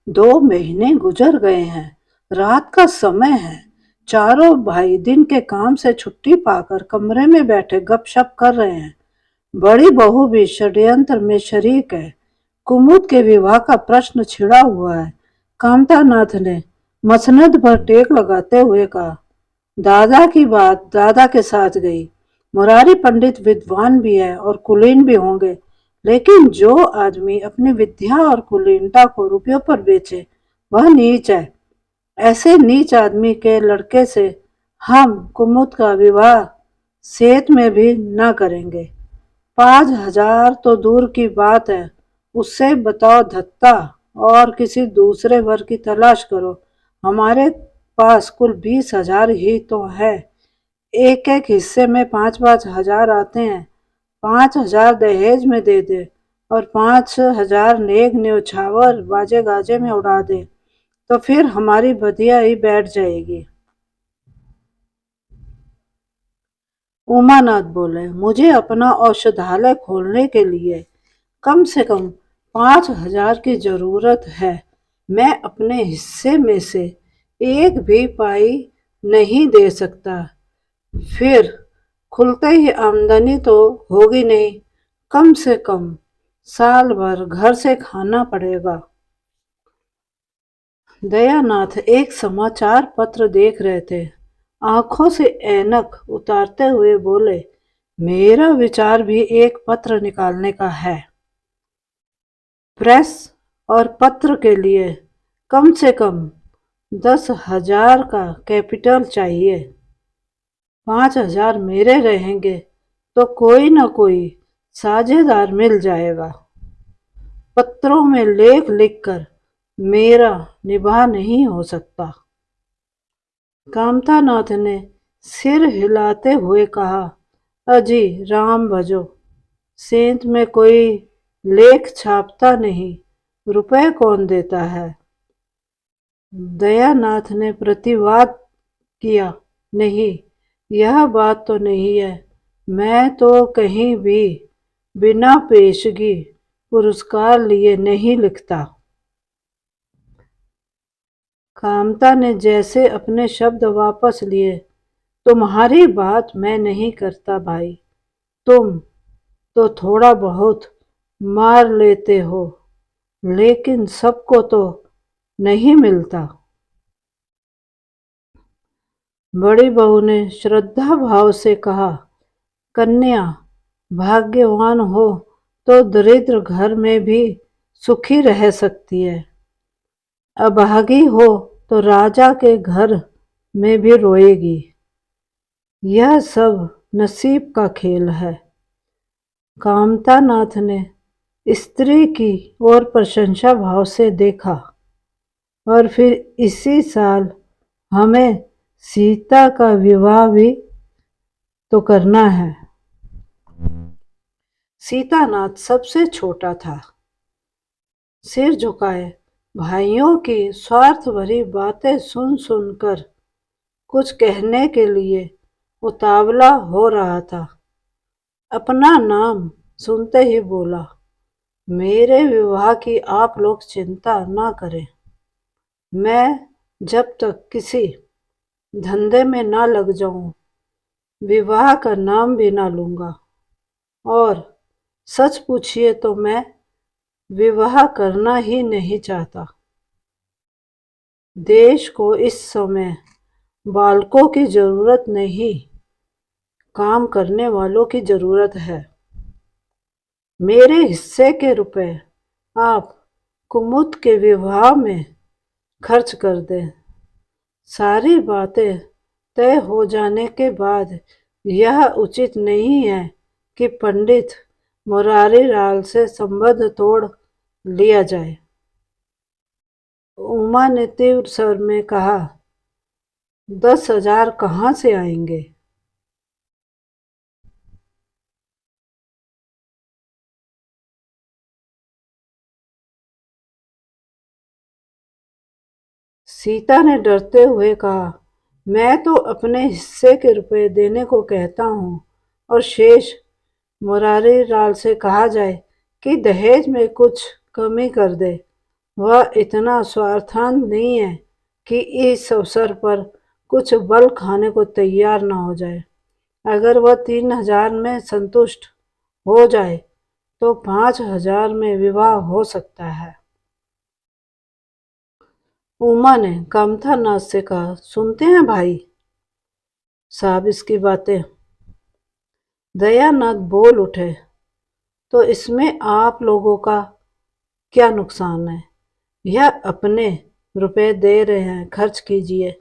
2 महीने गुजर गए हैं। रात का समय है। चारों भाई दिन के काम से छुट्टी पाकर कमरे में बैठे गपशप कर रहे हैं। बड़ी बहू भी षड्यंत्र में शरीक है। कुमुद के विवाह का प्रश्न छिड़ा हुआ है। कामतानाथ ने मसनद पर टेक लगाते हुए कहा, दादा की बात दादा के साथ गई। मुरारी पंडित विद्वान भी है और कुलीन भी होंगे, लेकिन जो आदमी अपनी विद्या और कुलीनता को रुपयों पर बेचे वह नीच है। ऐसे नीच आदमी के लड़के से हम कुमुद का विवाह सेत में भी न करेंगे। 5,000 तो दूर की बात है, उससे बताओ धत्ता और किसी दूसरे वर की तलाश करो। हमारे पास कुल 20,000 ही तो है। एक एक हिस्से में 5-5 हजार आते हैं। 5,000 दहेज में दे दे और 5,000 नेक न्योछावर बाजे गाजे में उड़ा दे, तो फिर हमारी बदिया ही बैठ जाएगी। उमानाथ बोले, मुझे अपना औषधालय खोलने के लिए कम से कम 5,000 की जरूरत है। मैं अपने हिस्से में से एक भी पाई नहीं दे सकता। फिर खुलते ही आमदनी तो होगी नहीं। कम से कम साल भर घर से खाना पड़ेगा। दयानाथ एक समाचार पत्र देख रहे थे। आंखों से ऐनक उतारते हुए बोले, मेरा विचार भी एक पत्र निकालने का है। प्रेस और पत्र के लिए कम से कम 10,000 का कैपिटल चाहिए। 5,000 मेरे रहेंगे तो कोई न कोई साझेदार मिल जाएगा। पत्रों में लेख लिखकर मेरा निभा नहीं हो सकता। कामतानाथ ने सिर हिलाते हुए कहा, अजी राम भजो, सेंत में कोई लेख छापता नहीं, रुपए कौन देता है। दयानाथ ने प्रतिवाद किया, नहीं, यह बात तो नहीं है। मैं तो कहीं भी बिना पेशगी पुरस्कार लिए नहीं लिखता। कामता ने जैसे अपने शब्द वापस लिए, तुम्हारी बात मैं नहीं करता भाई। तुम तो थोड़ा बहुत मार लेते हो, लेकिन सबको तो नहीं मिलता। बड़ी बहू ने श्रद्धा भाव से कहा, कन्या भाग्यवान हो तो दरिद्र घर में भी सुखी रह सकती है। अभागी हो तो राजा के घर में भी रोएगी। यह सब नसीब का खेल है। कामतानाथ ने स्त्री की ओर प्रशंसा भाव से देखा। और फिर इसी साल हमें सीता का विवाह भी तो करना है। सीतानाथ सबसे छोटा था। सिर झुकाए भाइयों की स्वार्थ भरी बातें सुन सुनकर कुछ कहने के लिए उतावला हो रहा था। अपना नाम सुनते ही बोला, मेरे विवाह की आप लोग चिंता ना करें। मैं जब तक किसी धंधे में ना लग जाऊं, विवाह का नाम भी ना लूंगा। और सच पूछिए तो मैं विवाह करना ही नहीं चाहता। देश को इस समय बालकों की जरूरत नहीं, काम करने वालों की जरूरत है। मेरे हिस्से के रुपए आप कुमुद के विवाह में खर्च कर दें। सारी बातें तय हो जाने के बाद यह उचित नहीं है कि पंडित मुरारी लाल से संबंध तोड़ लिया जाए। उमा ने तीव्र स्वर में कहा, 10,000 कहाँ से आएंगे। सीता ने डरते हुए कहा, मैं तो अपने हिस्से के रुपए देने को कहता हूँ और शेष मुरारी लाल से कहा जाए कि दहेज में कुछ कमी कर दे। वह इतना स्वार्थान नहीं है कि इस अवसर पर कुछ बल खाने को तैयार न हो जाए। अगर वह 3,000 में संतुष्ट हो जाए तो 5,000 में विवाह हो सकता है। उमा ने कामथानाथ से कहा, सुनते हैं भाई साहब इसकी बातें। दयानाथ बोल उठे, तो इसमें आप लोगों का क्या नुकसान है? यह अपने रुपए दे रहे हैं, खर्च कीजिए।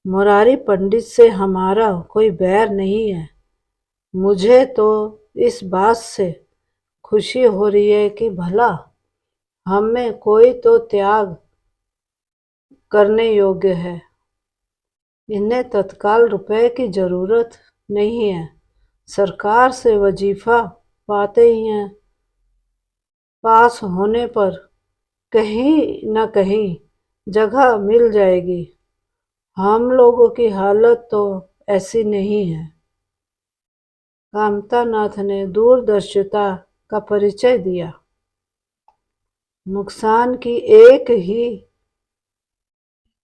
मुरारी पंडित से हमारा कोई बैर नहीं है। मुझे तो इस बात से खुशी हो रही है कि भला हम में कोई तो त्याग करने योग्य है। इन्हें तत्काल रुपए की जरूरत नहीं है। सरकार से वजीफा पाते ही हैं। पास होने पर कहीं न कहीं जगह मिल जाएगी। हम लोगों की हालत तो ऐसी नहीं है। कामतानाथ ने दूरदर्शिता का परिचय दिया। नुकसान की एक ही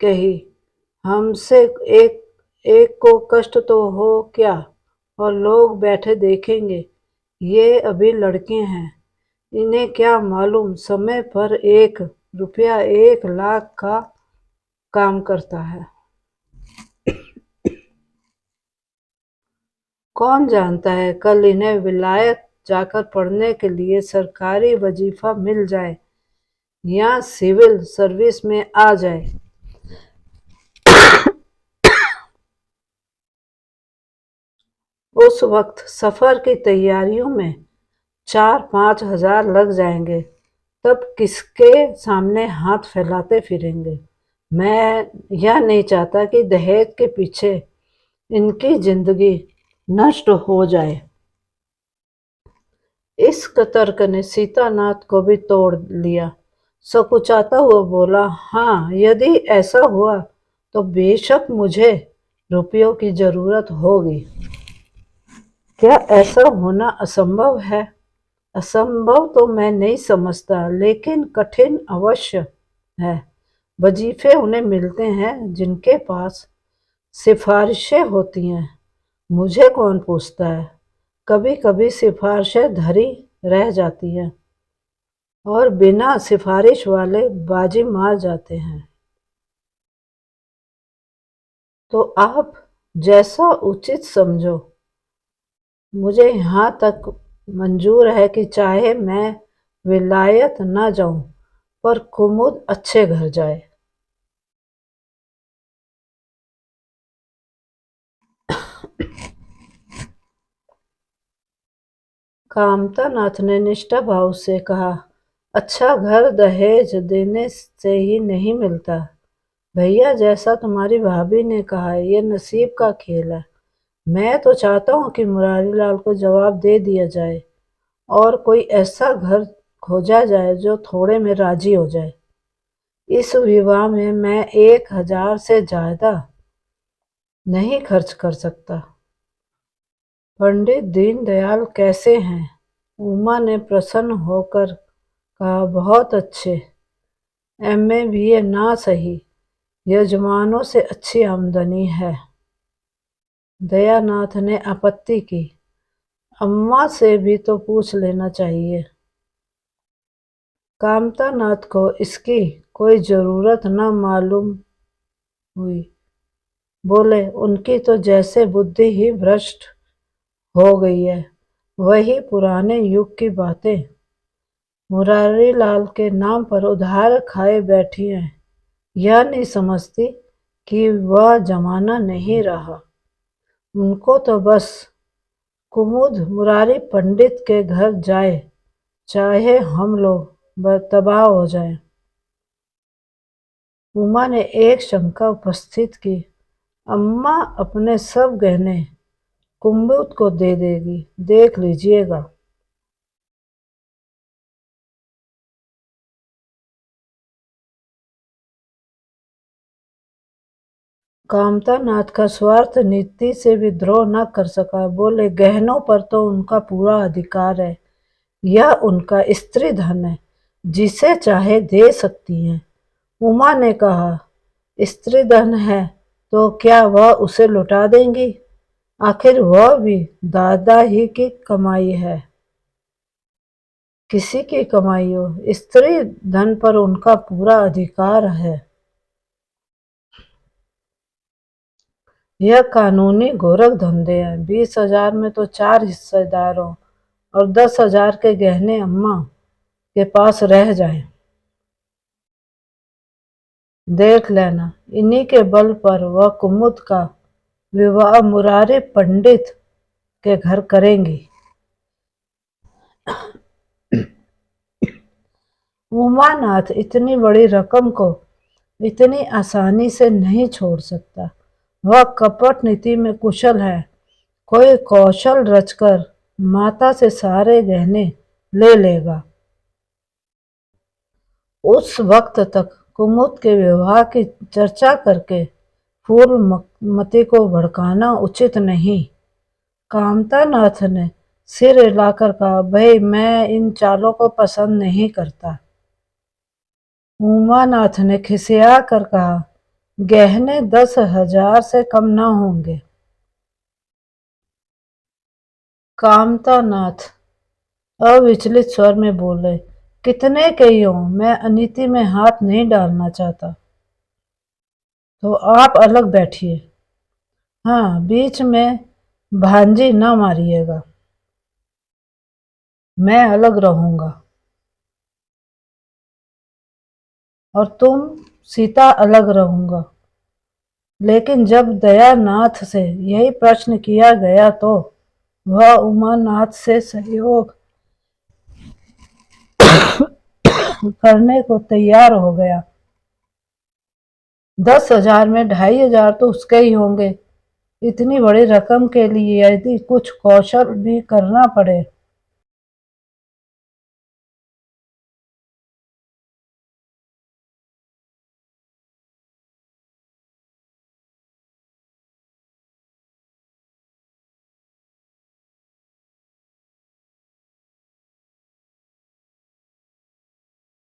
कही, हमसे एक एक को कष्ट तो हो क्या, और लोग बैठे देखेंगे। ये अभी लड़के हैं, इन्हें क्या मालूम समय पर 1 रुपया 1 लाख का काम करता है। कौन जानता है कल इन्हें विलायत जाकर पढ़ने के लिए सरकारी वजीफा मिल जाए या सिविल सर्विस में आ जाए। उस वक्त सफर की तैयारियों में 4-5 हजार लग जाएंगे। तब किसके सामने हाथ फैलाते फिरेंगे। मैं यह नहीं चाहता कि दहेज के पीछे इनकी जिंदगी नष्ट हो जाए। इस तर्क ने सीतानाथ को भी तोड़ लिया। सकुचाता हुआ बोला, हाँ, यदि ऐसा हुआ तो बेशक मुझे रुपयों की जरूरत होगी। क्या ऐसा होना असंभव है? असंभव तो मैं नहीं समझता, लेकिन कठिन अवश्य है। वजीफे उन्हें मिलते हैं जिनके पास सिफारिशें होती हैं। मुझे कौन पूछता है? कभी कभी सिफारिशें धरी रह जाती हैं और बिना सिफारिश वाले बाजी मार जाते हैं। तो आप जैसा उचित समझो। मुझे यहाँ तक मंजूर है कि चाहे मैं विलायत न जाऊं, पर कुमुद अच्छे घर जाए। कामतानाथ ने निष्ठा भाव से कहा, अच्छा घर दहेज देने से ही नहीं मिलता भैया। जैसा तुम्हारी भाभी ने कहा, यह नसीब का खेल है। मैं तो चाहता हूँ कि मुरारी लाल को जवाब दे दिया जाए और कोई ऐसा घर खोजा जाए जो थोड़े में राजी हो जाए। इस विवाह में मैं 1,000 से ज्यादा नहीं खर्च कर सकता। पंडित दीनदयाल कैसे हैं? उमा ने प्रसन्न होकर कहा, बहुत अच्छे। MA BA ना सही, यजमानों से अच्छी आमदनी है। दयानाथ ने आपत्ति की, अम्मा से भी तो पूछ लेना चाहिए। कामतानाथ को इसकी कोई जरूरत न मालूम हुई। बोले, उनकी तो जैसे बुद्धि ही भ्रष्ट हो गई है। वही पुराने युग की बातें मुरारी लाल के नाम पर उधार खाए बैठी हैं। यह नहीं समझती कि वह जमाना नहीं रहा। उनको तो बस कुमुद मुरारी पंडित के घर जाए, चाहे हम लोग तबाह हो जाएं। उमा ने एक शंका उपस्थित की, अम्मा अपने सब गहने कुमुद को दे देगी, देख लीजिएगा। कामतानाथ का स्वार्थ नीति से विद्रोह न कर सका। बोले, गहनों पर तो उनका पूरा अधिकार है, यह उनका स्त्री धन है। जिसे चाहे दे सकती हैं। उमा ने कहा, स्त्री धन है तो क्या वह उसे लुटा देंगी? आखिर वह भी दादा ही की कमाई है। किसी की कमाई हो, स्त्री धन पर उनका पूरा अधिकार है। यह कानूनी गोरख धंधे हैं। 20,000 में तो 4 हिस्सेदारों और 10,000 के गहने अम्मा के पास रह जाएं। देख लेना, इन्हीं के बल पर वह कुमुद का विवाह मुरारी पंडित के घर करेंगी। उमानाथ इतनी बड़ी रकम को इतनी आसानी से नहीं छोड़ सकता। वह कपट नीति में कुशल है। कोई कौशल रचकर माता से सारे गहने ले लेगा। उस वक्त तक कुमुद के विवाह की चर्चा करके फूलमती को भड़काना उचित नहीं। कामतानाथ ने सिर हिलाकर कहा, भाई मैं इन चालों को पसंद नहीं करता। उमानाथ ने खिसिया कर कहा, गहने 10,000 से कम न होंगे। कामतानाथ अविचलित स्वर में बोले, कितने के ही हों, मैं अनीति में हाथ नहीं डालना चाहता। तो आप अलग बैठिए। हाँ, बीच में भांजी न मारिएगा। मैं अलग रहूंगा। और तुम सीता अलग रहूंगा। लेकिन जब दयानाथ से यही प्रश्न किया गया तो वह उमानाथ से सहयोग करने को तैयार हो गया। 10,000 में 2,500 तो उसके ही होंगे। इतनी बड़ी रकम के लिए यदि कुछ कौशल भी करना पड़े